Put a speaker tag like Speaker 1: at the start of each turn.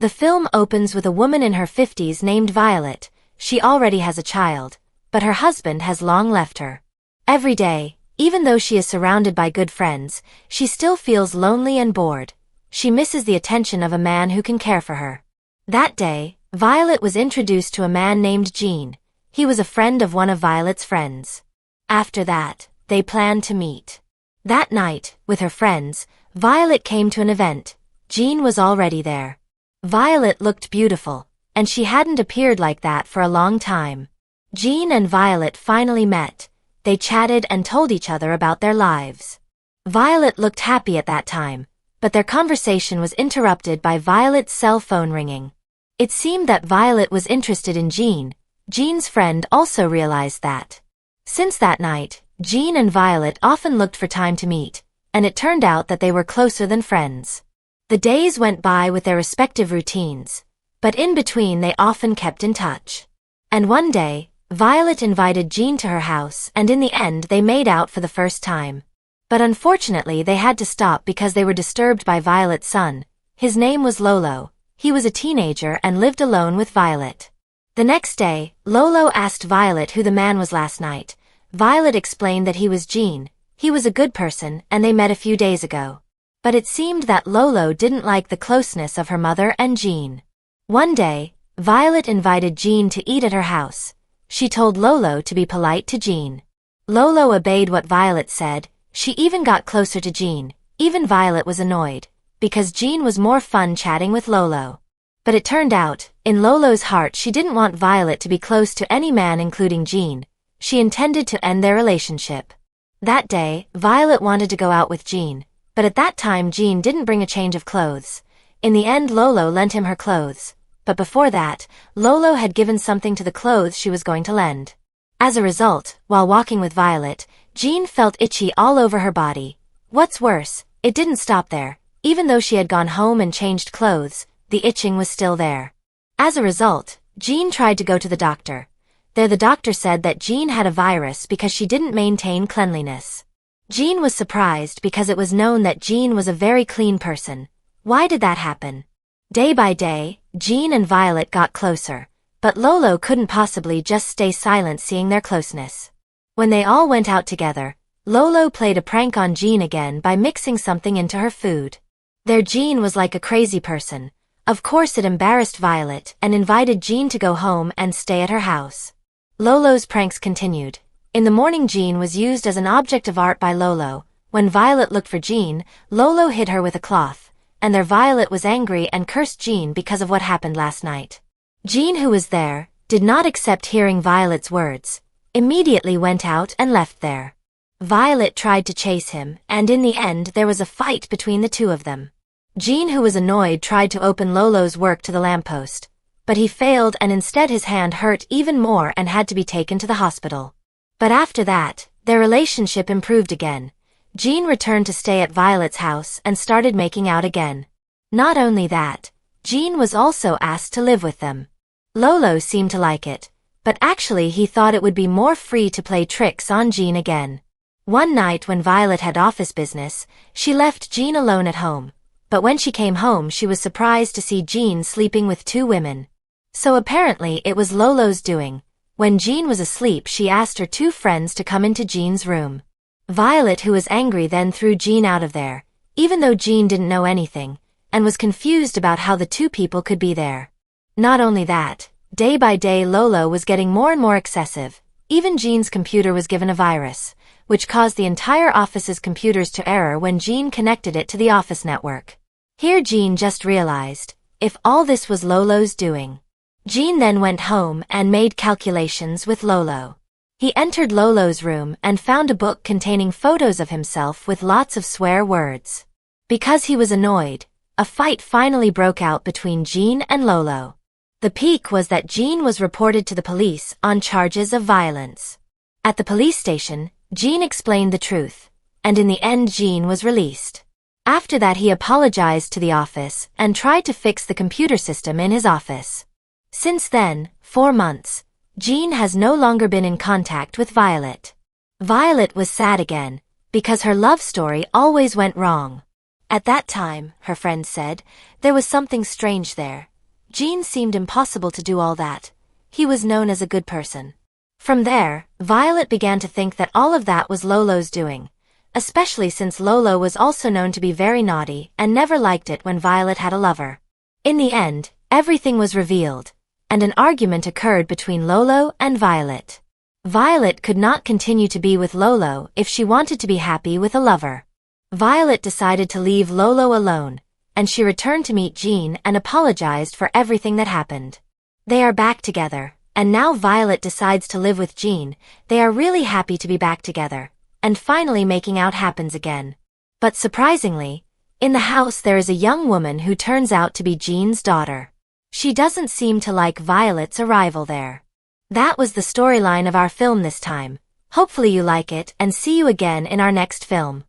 Speaker 1: The film opens with a woman in her 50s named Violet. She already has a child, but her husband has long left her. Every day, even though she is surrounded by good friends, she still feels lonely and bored. She misses the attention of a man who can care for her. That day, Violet was introduced to a man named Gene. He was a friend of one of Violet's friends. After that, they planned to meet. That night, with her friends, Violet came to an event. Gene was already there. Violet looked beautiful, and she hadn't appeared like that for a long time. Gene and Violet finally met. They chatted and told each other about their lives. Violet looked happy at that time, but their conversation was interrupted by Violet's cell phone ringing. It seemed that Violet was interested in Gene. Gene's friend also realized that. Since that night, Gene and Violet often looked for time to meet, and it turned out that they were closer than friends. The days went by with their respective routines, but in between they often kept in touch. And one day, Violet invited Gene to her house, and in the end they made out for the first time. But unfortunately they had to stop because they were disturbed by Violet's son. His name was Lolo. He was a teenager and lived alone with Violet. The next day, Lolo asked Violet who the man was last night. Violet explained that he was Gene. He was a good person and they met a few days ago. But it seemed that Lolo didn't like the closeness of her mother and Gene. One day, Violet invited Gene to eat at her house. She told Lolo to be polite to Gene. Lolo obeyed what Violet said. She even got closer to Gene. Even Violet was annoyed, because Gene was more fun chatting with Lolo. But it turned out, in Lolo's heart she didn't want Violet to be close to any man including Gene. She intended to end their relationship. That day, Violet wanted to go out with Gene, but at that time Gene didn't bring a change of clothes. In the end Lolo lent him her clothes, but before that, Lolo had given something to the clothes she was going to lend. As a result, while walking with Violet, Gene felt itchy all over her body. What's worse, it didn't stop there. Even though she had gone home and changed clothes, the itching was still there. As a result, Gene tried to go to the doctor. There the doctor said that Gene had a virus because she didn't maintain cleanliness. Gene was surprised because it was known that Gene was a very clean person. Why did that happen? Day by day, Gene and Violet got closer, but Lolo couldn't possibly just stay silent seeing their closeness. When they all went out together, Lolo played a prank on Gene again by mixing something into her food. Their Gene was like a crazy person. Of course it embarrassed Violet and invited Gene to go home and stay at her house. Lolo's pranks continued. In the morning Gene was used as an object of art by Lolo. When Violet looked for Gene, Lolo hid her with a cloth, and their Violet was angry and cursed Gene because of what happened last night. Gene, who was there, did not accept hearing Violet's words, immediately went out and left there. Violet tried to chase him, and in the end there was a fight between the two of them. Gene, who was annoyed, tried to open Lolo's work to the lamppost, but he failed and instead his hand hurt even more and had to be taken to the hospital. But after that, their relationship improved again. Gene returned to stay at Violet's house and started making out again. Not only that, Gene was also asked to live with them. Lolo seemed to like it, but actually he thought it would be more free to play tricks on Gene again. One night when Violet had office business, she left Gene alone at home. But when she came home she was surprised to see Gene sleeping with two women. So apparently it was Lolo's doing. When Gene was asleep she asked her two friends to come into Gene's room. Violet, who was angry, then threw Gene out of there, even though Gene didn't know anything, and was confused about how the two people could be there. Not only that, day by day Lolo was getting more and more excessive. Even Gene's computer was given a virus, which caused the entire office's computers to error when Gene connected it to the office network. Here Gene just realized, if all this was Lolo's doing. Gene then went home and made calculations with Lolo. He entered Lolo's room and found a book containing photos of himself with lots of swear words. Because he was annoyed, a fight finally broke out between Gene and Lolo. The peak was that Gene was reported to the police on charges of violence. At the police station, Gene explained the truth, and in the end Gene was released. After that he apologized to the office and tried to fix the computer system in his office. Since then, 4 months, Gene has no longer been in contact with Violet. Violet was sad again, because her love story always went wrong. At that time, her friends said, there was something strange there. Jean seemed impossible to do all that. He was known as a good person. From there, Violet began to think that all of that was Lolo's doing, especially since Lolo was also known to be very naughty and never liked it when Violet had a lover. In the end, everything was revealed, and an argument occurred between Lolo and Violet. Violet could not continue to be with Lolo if she wanted to be happy with a lover. Violet decided to leave Lolo alone, and she returned to meet Jean and apologized for everything that happened. They are back together, and now Violet decides to live with Jean. They are really happy to be back together, and finally making out happens again. But surprisingly, in the house there is a young woman who turns out to be Jean's daughter. She doesn't seem to like Violet's arrival there. That was the storyline of our film this time. Hopefully you like it and see you again in our next film.